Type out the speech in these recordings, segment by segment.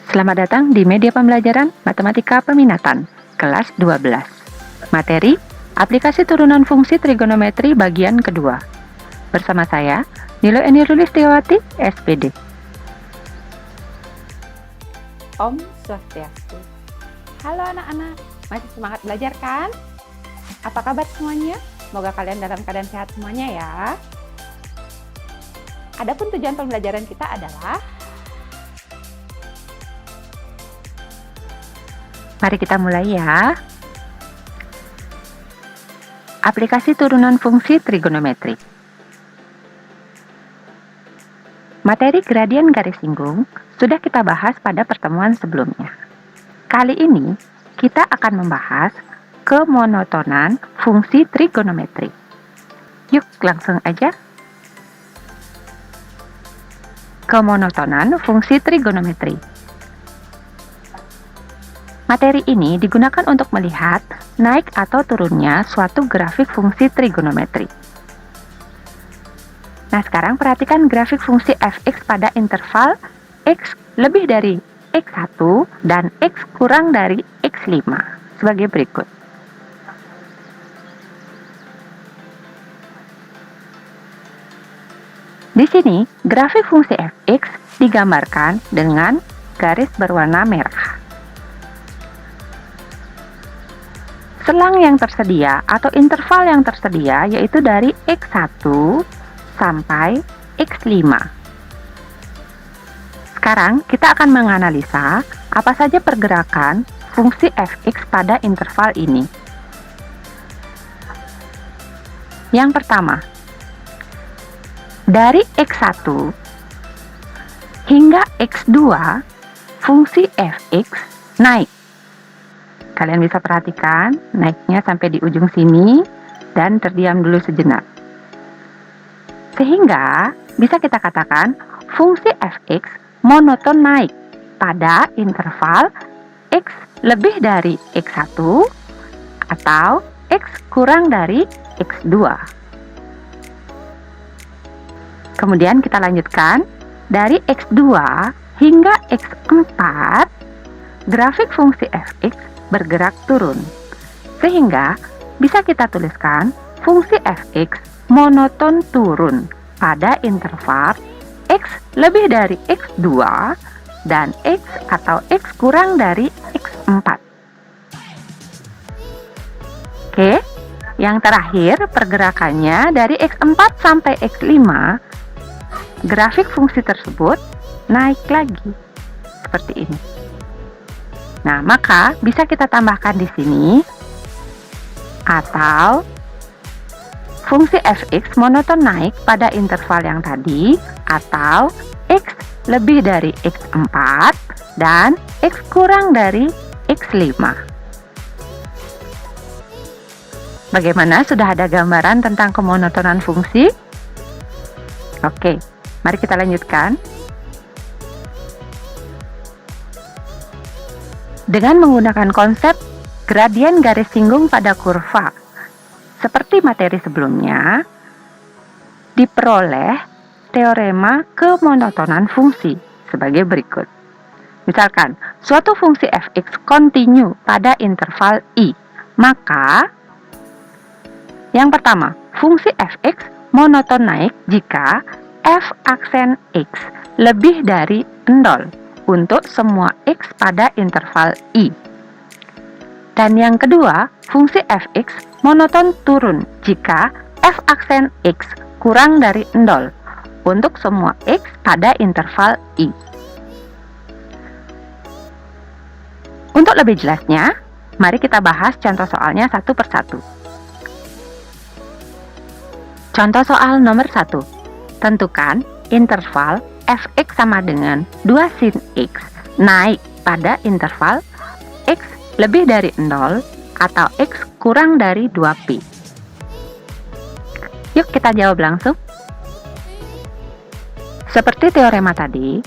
Selamat datang di media pembelajaran Matematika Peminatan, kelas 12. Materi, aplikasi turunan fungsi trigonometri bagian kedua. Bersama saya, Nilo Eni Rulistiawati, SPD. Om Swastiastu. Halo anak-anak, masih semangat belajar kan? Apa kabar semuanya? Semoga kalian dalam keadaan sehat semuanya ya. Adapun tujuan pembelajaran kita adalah Mari kita mulai ya. Aplikasi turunan fungsi trigonometri. Materi gradien garis singgung sudah kita bahas pada pertemuan sebelumnya. Kali ini kita akan membahas kemonotonan fungsi trigonometri. Yuk langsung aja. Kemonotonan fungsi trigonometri. Materi ini digunakan untuk melihat naik atau turunnya suatu grafik fungsi trigonometri. Nah, sekarang perhatikan grafik fungsi fx pada interval x lebih dari x1 dan x kurang dari x5 sebagai berikut. Di sini, grafik fungsi fx digambarkan dengan garis berwarna merah. Selang yang tersedia atau interval yang tersedia yaitu dari X1 sampai X5. Sekarang kita akan menganalisa apa saja pergerakan fungsi fx pada interval ini. Yang pertama, dari X1 hingga X2 fungsi fx naik. Kalian bisa perhatikan naiknya sampai di ujung sini dan terdiam dulu sejenak. Sehingga bisa kita katakan fungsi fx monoton naik pada interval x lebih dari x1 atau x kurang dari x2. Kemudian kita lanjutkan dari x2 hingga x4 grafik fungsi fx bergerak turun, sehingga bisa kita tuliskan fungsi fx monoton turun pada interval x lebih dari x2 dan x atau x kurang dari x4. Oke, yang terakhir pergerakannya dari x4 sampai x5, grafik fungsi tersebut naik lagi seperti ini. Nah, maka bisa kita tambahkan di sini atau fungsi fx monoton naik pada interval yang tadi atau x lebih dari x4 dan x kurang dari x5. Bagaimana? Sudah ada gambaran tentang kemonotonan fungsi? Oke, mari kita lanjutkan. Dengan menggunakan konsep gradien garis singgung pada kurva, seperti materi sebelumnya, diperoleh teorema kemonotonan fungsi sebagai berikut. Misalkan, suatu fungsi fx kontinu pada interval i, maka yang pertama, fungsi fx monoton naik jika f aksen x lebih dari 0. Untuk semua x pada interval i. Dan yang kedua, fungsi fx monoton turun jika f aksen x kurang dari 0 untuk semua x pada interval i. Untuk lebih jelasnya, mari kita bahas contoh soalnya satu persatu. Contoh soal nomor 1. Tentukan interval fx sama dengan 2 sin x naik pada interval x lebih dari 0 atau x kurang dari 2pi. Yuk kita jawab langsung. Seperti teorema tadi,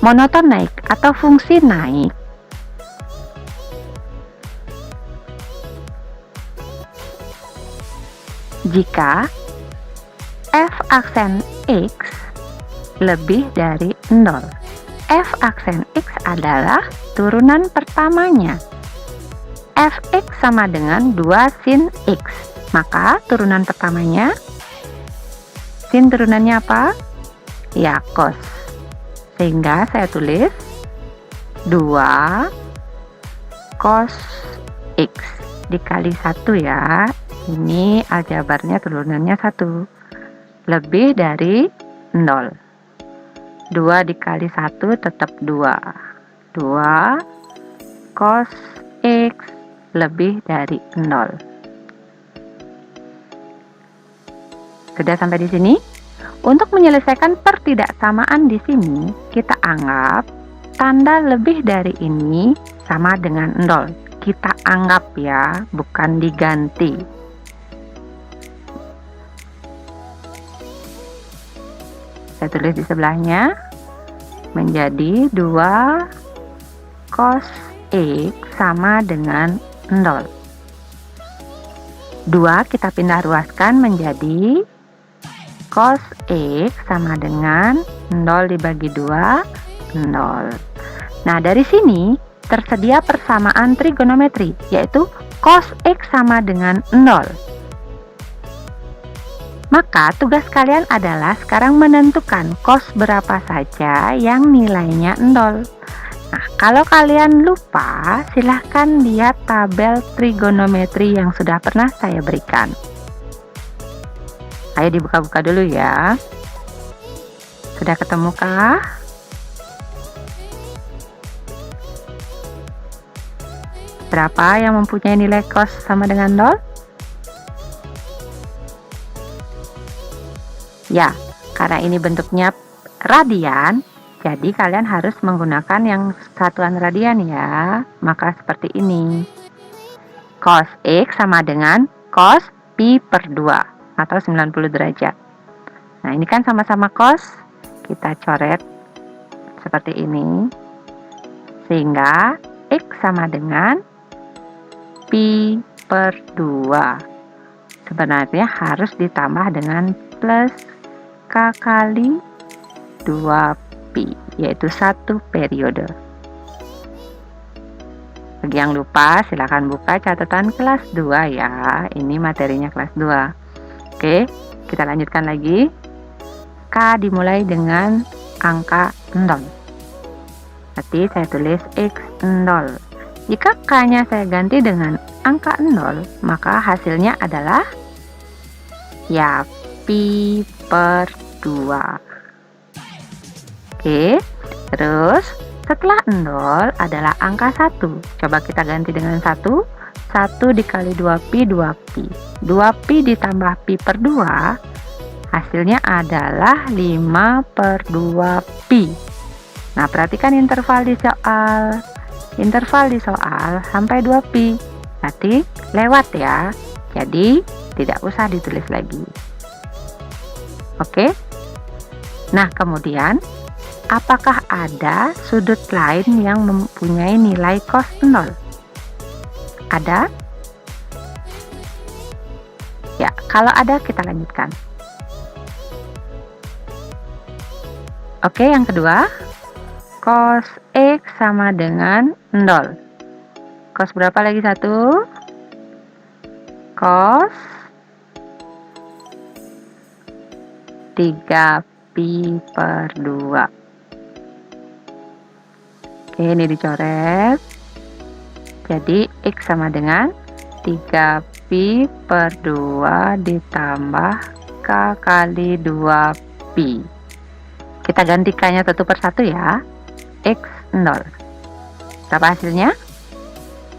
monoton naik atau fungsi naik jika f aksen x lebih dari 0. F aksen X adalah turunan pertamanya. Fx sama dengan 2 sin X. Maka turunan pertamanya, sin turunannya apa? Ya, cos. Sehingga saya tulis 2 cos X dikali 1 ya. Ini aljabarnya turunannya 1. Lebih dari 0. 2 dikali 1 tetap 2. 2 cos X lebih dari 0. Sudah sampai di sini? Untuk menyelesaikan pertidaksamaan di sini, kita anggap tanda lebih dari ini sama dengan 0. Kita anggap ya, bukan diganti. Saya tulis di sebelahnya menjadi 2 cos X sama dengan 0. 2 kita pindah ruaskan menjadi cos X sama dengan 0 dibagi 2, 0. Nah, dari sini tersedia persamaan trigonometri, yaitu cos X sama dengan 0. Maka tugas kalian adalah sekarang menentukan cos berapa saja yang nilainya 0. Nah, kalau kalian lupa, silahkan lihat tabel trigonometri yang sudah pernah saya berikan. Ayo dibuka-buka dulu ya. Sudah ketemukah? Berapa yang mempunyai nilai cos sama dengan 0? Ya, karena ini bentuknya radian, jadi kalian harus menggunakan yang satuan radian ya. Maka seperti ini. Cos X sama dengan cos pi per 2 atau 90 derajat. Nah, ini kan sama-sama cos. Kita coret seperti ini. Sehingga X sama dengan pi per 2. Sebenarnya harus ditambah dengan plus K kali 2pi, yaitu 1 periode. Bagi yang lupa, silakan buka catatan kelas 2 ya. Ini materinya kelas 2. Oke, kita lanjutkan lagi. K dimulai dengan angka 0. Berarti saya tulis X0. Jika K-nya saya ganti dengan angka 0, maka hasilnya adalah ya pi per 2. Oke, terus setelah 0 adalah angka 1. Coba kita ganti dengan 1. 1 dikali 2pi, 2pi. 2pi ditambah pi per 2, hasilnya adalah 5 per 2pi. Nah, perhatikan interval di soal. Interval di soal sampai 2pi. Berarti lewat ya. Jadi, tidak usah ditulis lagi. Oke? Nah, kemudian apakah ada sudut lain yang mempunyai nilai cos 0? Ada? Ya, kalau ada kita lanjutkan. Oke, yang kedua, cos X sama dengan 0. Cos berapa lagi satu? Cos 3pi per 2. Oke, ini dicoret. Jadi X sama dengan 3pi per 2 ditambah K kali 2pi. Kita gantikannya satu per satu ya. X0. Berapa hasilnya?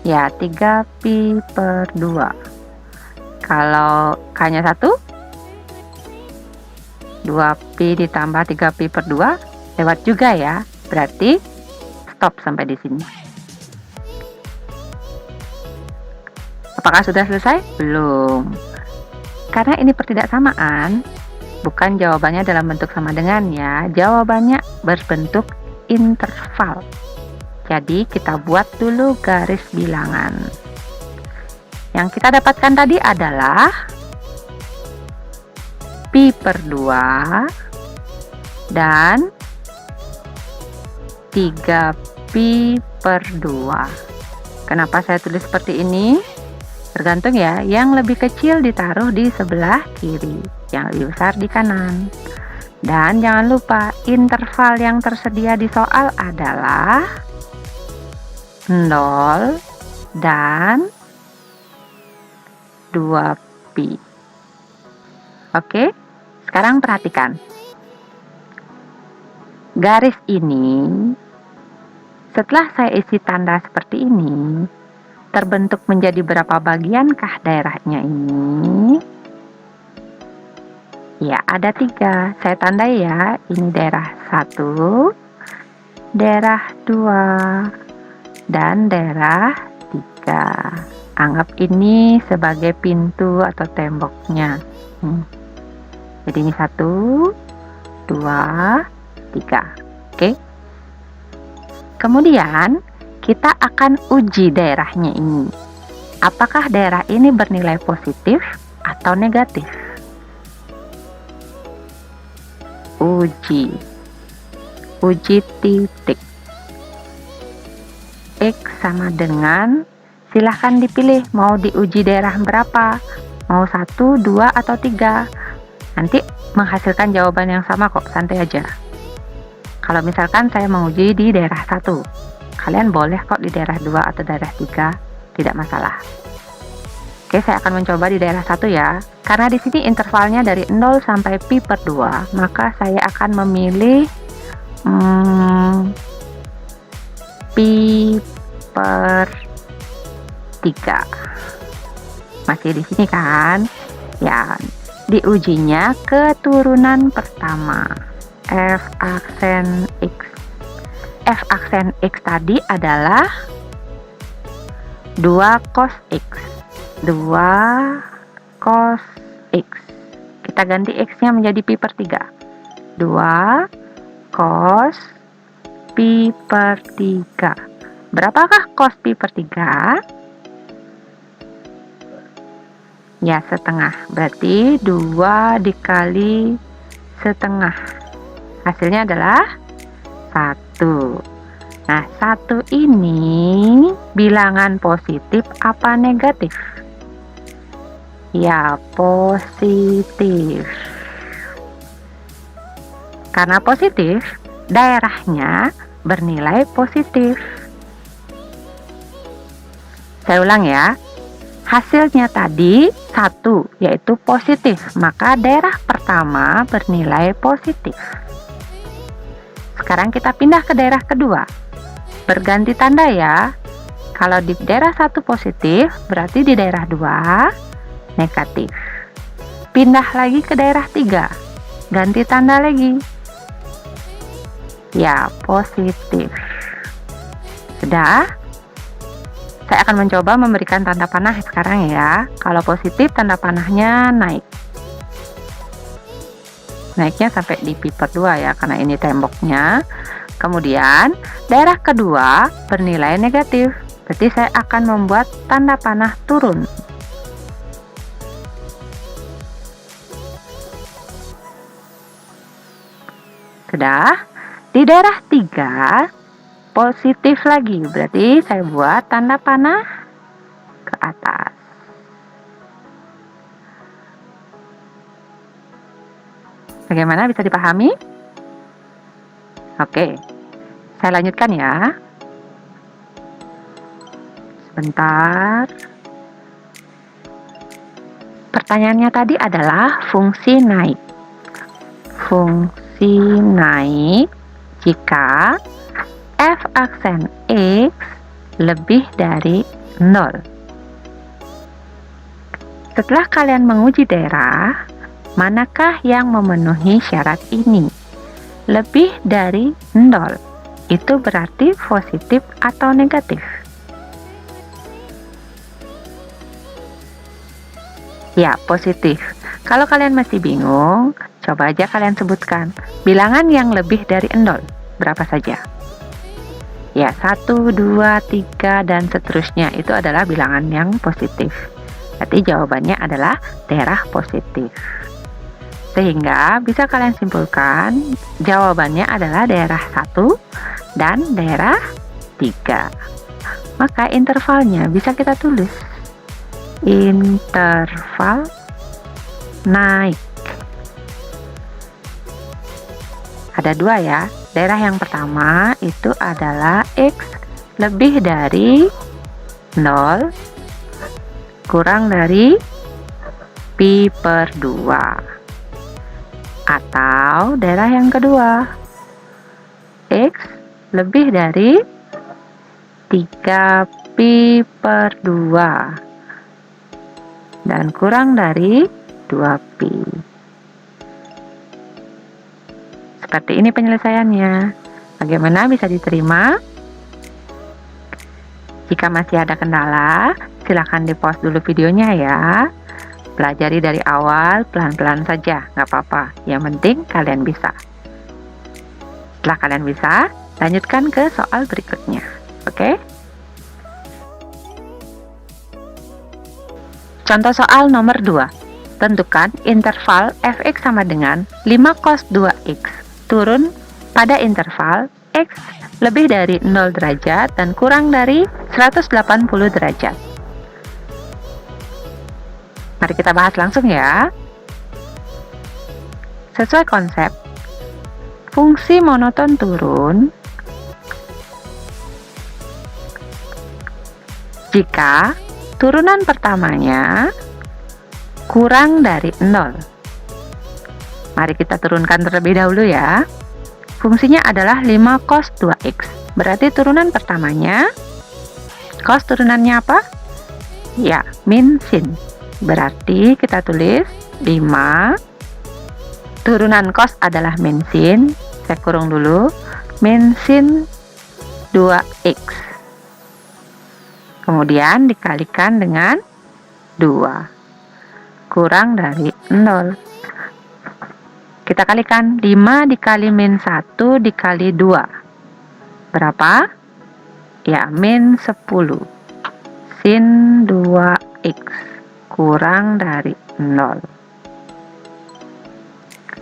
Ya, 3pi per 2. Kalau K-nya 1, 2pi ditambah 3pi per 2, lewat juga ya. Berarti stop sampai di sini. Apakah sudah selesai? Belum. Karena ini pertidaksamaan, bukan jawabannya dalam bentuk sama dengan ya. Jawabannya berbentuk interval. Jadi kita buat dulu garis bilangan. Yang kita dapatkan tadi adalah pi per 2 dan 3pi per 2. Kenapa saya tulis seperti ini? Tergantung ya, yang lebih kecil ditaruh di sebelah kiri, yang lebih besar di kanan. Dan jangan lupa, interval yang tersedia di soal adalah 0 dan 2pi. Oke, sekarang perhatikan. Garis ini, setelah saya isi tanda seperti ini, terbentuk menjadi berapa bagiankah daerahnya ini? Ya, ada 3. Saya tandai ya, ini daerah 1, daerah 2, dan daerah 3. Anggap ini sebagai pintu atau temboknya. Jadi ini 1, 2, 3. Oke. Kemudian kita akan uji daerahnya ini. Apakah daerah ini bernilai positif atau negatif? Uji titik. X sama dengan, silahkan dipilih mau diuji daerah berapa, mau 1, 2, atau 3. Nanti menghasilkan jawaban yang sama kok, santai aja. Kalau misalkan saya menguji di daerah 1, kalian boleh kok di daerah 2 atau daerah 3, tidak masalah. Oke, saya akan mencoba di daerah 1 ya. Karena di sini intervalnya dari 0 sampai pi per 2, maka saya akan memilih pi per 3. Masih di sini kan? Ya, diujinya keturunan pertama. F aksen X. F aksen X tadi adalah 2 cos X. 2 cos X. Kita ganti X-nya menjadi pi per 3. 2 cos pi per 3. Berapakah cos pi per 3? Ya, setengah. Berarti 2 dikali setengah. Hasilnya adalah 1. Nah, 1 ini bilangan positif apa negatif? Ya, positif. Karena positif, daerahnya bernilai positif. Saya ulang ya. Hasilnya tadi 1, yaitu positif. Maka daerah pertama bernilai positif. Sekarang kita pindah ke daerah kedua. Berganti tanda ya. Kalau di daerah 1 positif, berarti di daerah 2 negatif. Pindah lagi ke daerah 3. Ganti tanda lagi. Ya, positif. Sudah? Saya akan mencoba memberikan tanda panah sekarang ya. Kalau positif, tanda panahnya naik. Naiknya sampai di pi per 2 ya, karena ini temboknya. Kemudian daerah kedua bernilai negatif, berarti saya akan membuat tanda panah turun. Sudah. Di daerah 3 positif lagi, berarti saya buat tanda panah ke atas. Bagaimana, bisa dipahami? Oke, saya lanjutkan ya. Sebentar. Pertanyaannya tadi adalah fungsi naik. Fungsi naik jika f aksen X lebih dari 0. Setelah kalian menguji daerah, manakah yang memenuhi syarat ini? Lebih dari 0. Itu berarti positif atau negatif? Ya, positif. Kalau kalian masih bingung, coba aja kalian sebutkan bilangan yang lebih dari 0. Berapa saja? Ya, 1, 2, 3, dan seterusnya. Itu adalah bilangan yang positif. Berarti jawabannya adalah daerah positif. Sehingga bisa kalian simpulkan jawabannya adalah daerah 1 dan daerah 3. Maka intervalnya bisa kita tulis interval naik. Ada 2 ya. Daerah yang pertama itu adalah X lebih dari 0 kurang dari pi per 2. Atau daerah yang kedua, X lebih dari 3 pi per 2 dan kurang dari 2 pi. Seperti ini penyelesaiannya. Bagaimana, bisa diterima? Jika masih ada kendala, silakan di-pause dulu videonya ya. Pelajari dari awal, pelan-pelan saja, nggak apa-apa. Yang penting kalian bisa. Setelah kalian bisa, lanjutkan ke soal berikutnya. Oke? Contoh soal nomor 2. Tentukan interval fx sama dengan 5 cos 2x turun pada interval x lebih dari 0 derajat dan kurang dari 180 derajat. Mari kita bahas langsung ya. Sesuai konsep, fungsi monoton turun jika turunan pertamanya kurang dari 0. Mari kita turunkan terlebih dahulu ya. Fungsinya adalah 5 cos 2x. Berarti turunan pertamanya, cos turunannya apa? Ya, min sin. Berarti kita tulis 5. Turunan cos adalah min sin. Saya kurung dulu. Min sin 2x. Kemudian dikalikan dengan 2. Kurang dari 0. Kita kalikan 5 dikali min 1 dikali 2. Berapa? Ya, min 10. Sin 2x kurang dari 0.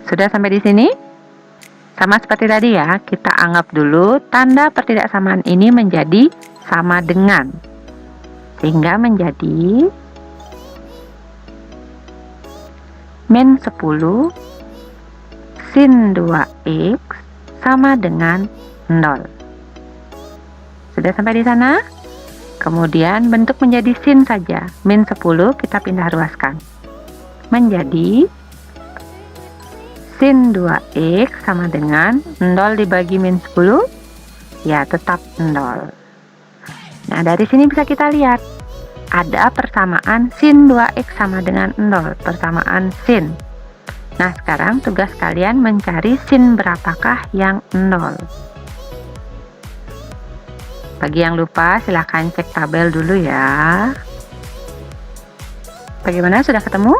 Sudah sampai di sini? Sama seperti tadi ya, kita anggap dulu tanda pertidaksamaan ini menjadi sama dengan. Sehingga menjadi min 10 sin 2x sama dengan 0. Sudah sampai di sana? Kemudian bentuk menjadi sin saja. Min 10 kita pindah ruaskan. Menjadi sin 2x sama dengan 0 dibagi min 10. Ya, tetap 0. Nah, dari sini bisa kita lihat. Ada persamaan sin 2x sama dengan 0. Persamaan sin. Nah, sekarang tugas kalian mencari sin berapakah yang 0. Bagi yang lupa, silahkan cek tabel dulu ya. Bagaimana, sudah ketemu?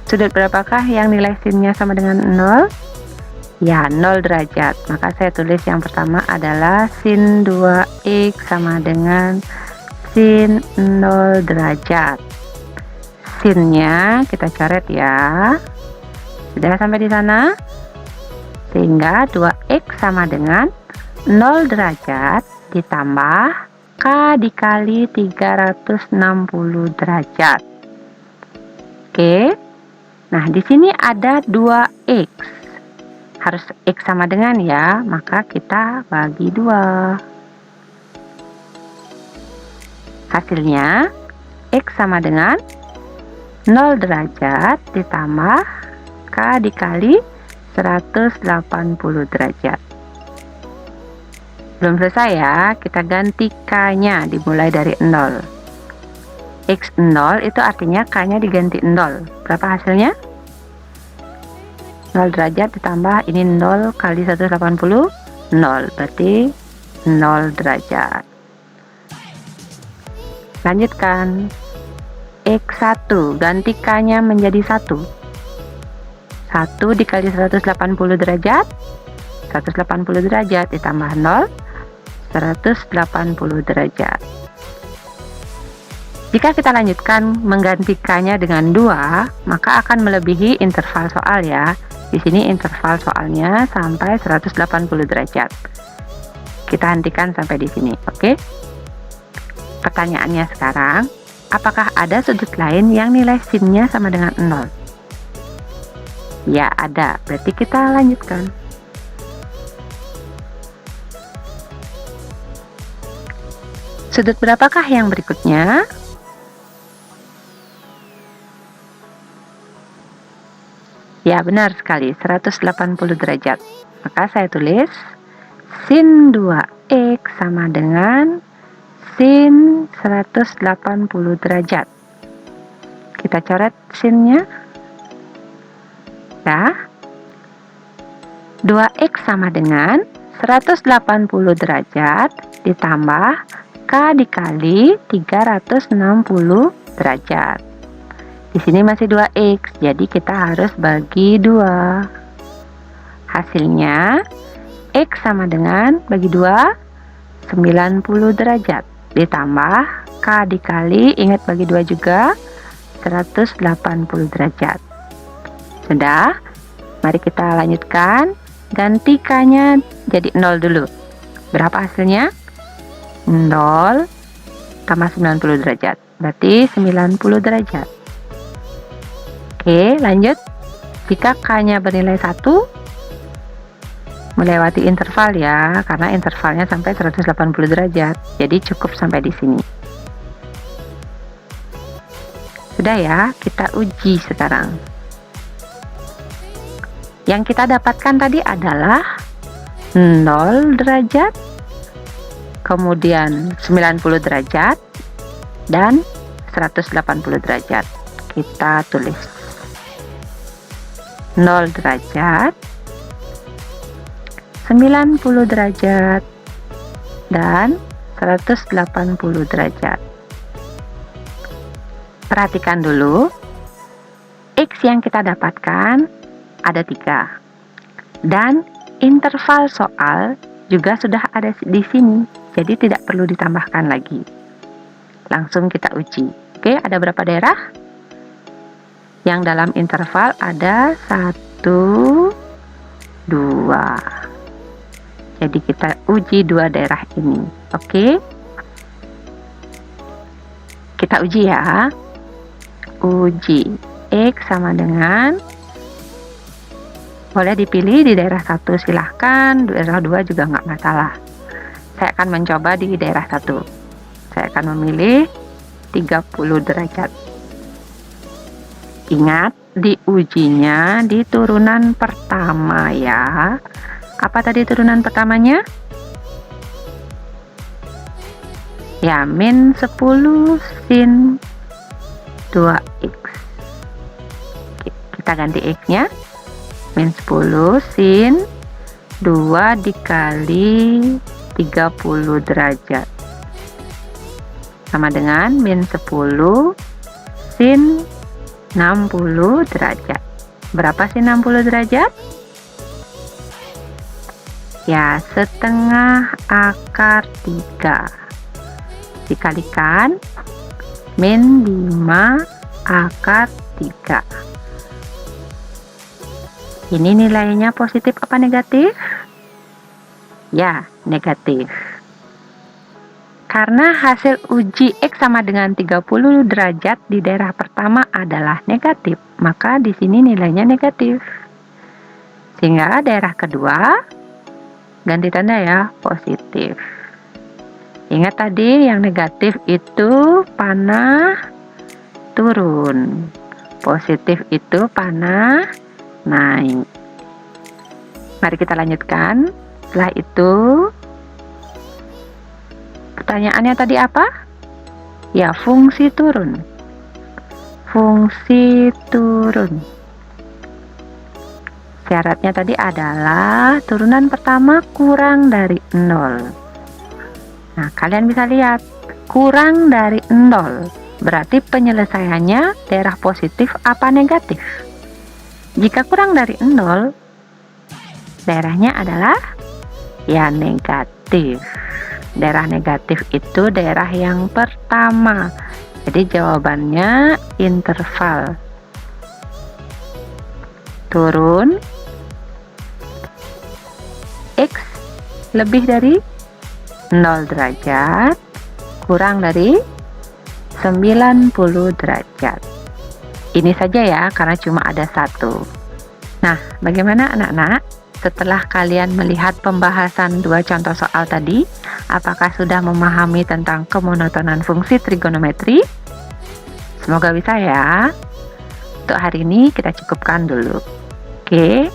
Sudut berapakah yang nilai sinnya sama dengan 0? Ya, 0 derajat. Maka saya tulis yang pertama adalah sin 2x sama dengan sin 0 derajat. Sinnya kita coret ya. Sudah sampai di sana? Sehingga 2x sama dengan 0 derajat ditambah k dikali 360 derajat. Oke. Nah, di sini ada 2x. Harus x sama dengan ya, maka kita bagi 2. Hasilnya x sama dengan 0 derajat ditambah k dikali 180 derajat. Belum selesai ya, kita ganti k-nya dimulai dari 0. X 0 itu artinya k-nya diganti 0. Berapa hasilnya? 0 derajat ditambah ini 0 kali 180, 0. Berarti 0 derajat. Lanjutkan. X1, ganti k-nya menjadi 1. 1 dikali 180 derajat, 180 derajat ditambah 0, 180 derajat. Jika kita lanjutkan mengganti k-nya dengan 2, maka akan melebihi interval soal ya. Di sini interval soalnya sampai 180 derajat. Kita hentikan sampai di sini, oke? Pertanyaannya sekarang, apakah ada sudut lain yang nilai sinnya sama dengan 0? Ya, ada. Berarti kita lanjutkan. Sudut berapakah yang berikutnya? Ya, benar sekali, 180 derajat. Maka saya tulis sin 2x sama dengan sin 180 derajat. Kita coret sinnya. Ya. 2x sama dengan 180 derajat ditambah K dikali 360 derajat. Di sini masih 2x, jadi kita harus bagi 2. Hasilnya, x sama dengan bagi 2, 90 derajat. Ditambah K dikali, ingat bagi 2 juga, 180 derajat. Sudah, mari kita lanjutkan. Ganti K-nya jadi 0 dulu. Berapa hasilnya? 0 tambah 90 derajat. Berarti 90 derajat. Oke, lanjut. Jika K-nya bernilai 1, melewati interval ya, karena intervalnya sampai 180 derajat. Jadi cukup sampai di sini. Sudah ya, kita uji sekarang. Yang kita dapatkan tadi adalah 0 derajat, kemudian 90 derajat, dan 180 derajat. Kita tulis 0 derajat, 90 derajat, dan 180 derajat. Perhatikan dulu, X yang kita dapatkan ada 3. Dan interval soal juga sudah ada di sini, jadi tidak perlu ditambahkan lagi. Langsung kita uji. Oke, ada berapa daerah? Yang dalam interval ada 1, 2. Jadi kita uji 2 daerah ini. Oke. Kita uji ya. Uji X sama dengan, boleh dipilih di daerah 1 silahkan, daerah 2 juga nggak masalah. Saya akan mencoba di daerah 1. Saya akan memilih 30 derajat. Ingat, diujinya di turunan pertama ya. Apa tadi turunan pertamanya? Ya, min 10 sin 2x. Kita ganti x-nya. Min 10 sin 2 dikali 30 derajat. Sama dengan min 10 sin 60 derajat. Berapa sih 60 derajat? Ya, setengah akar 3 dikalikan min 5 akar 3. Ini nilainya positif apa negatif? Ya, negatif. Karena hasil uji X sama dengan 30 derajat di daerah pertama adalah negatif, maka di sini nilainya negatif. Sehingga daerah kedua ganti tanda ya, positif. Ingat tadi yang negatif itu panah turun, positif itu panah naik. Mari kita lanjutkan. Setelah itu, pertanyaannya tadi apa? Ya, fungsi turun. Fungsi turun. Syaratnya tadi adalah turunan pertama kurang dari 0. Nah, kalian bisa lihat, kurang dari 0. Berarti penyelesaiannya daerah positif apa negatif? Jika kurang dari 0, daerahnya adalah ya negatif. Daerah negatif itu daerah yang pertama. Jadi jawabannya interval. Turun Lebih dari 0 derajat kurang dari 90 derajat. Ini saja ya, karena cuma ada satu. Nah, bagaimana anak-anak? Setelah kalian melihat pembahasan dua contoh soal tadi, apakah sudah memahami tentang kemonotonan fungsi trigonometri? Semoga bisa ya. Untuk hari ini kita cukupkan dulu. Oke.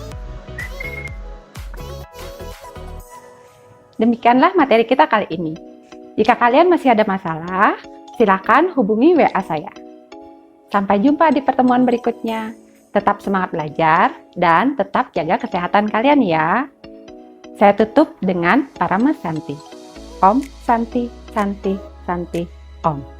Demikianlah materi kita kali ini. Jika kalian masih ada masalah, silakan hubungi WA saya. Sampai jumpa di pertemuan berikutnya. Tetap semangat belajar dan tetap jaga kesehatan kalian ya. Saya tutup dengan Parama Santi. Om Santi, Santi, Santi, Om.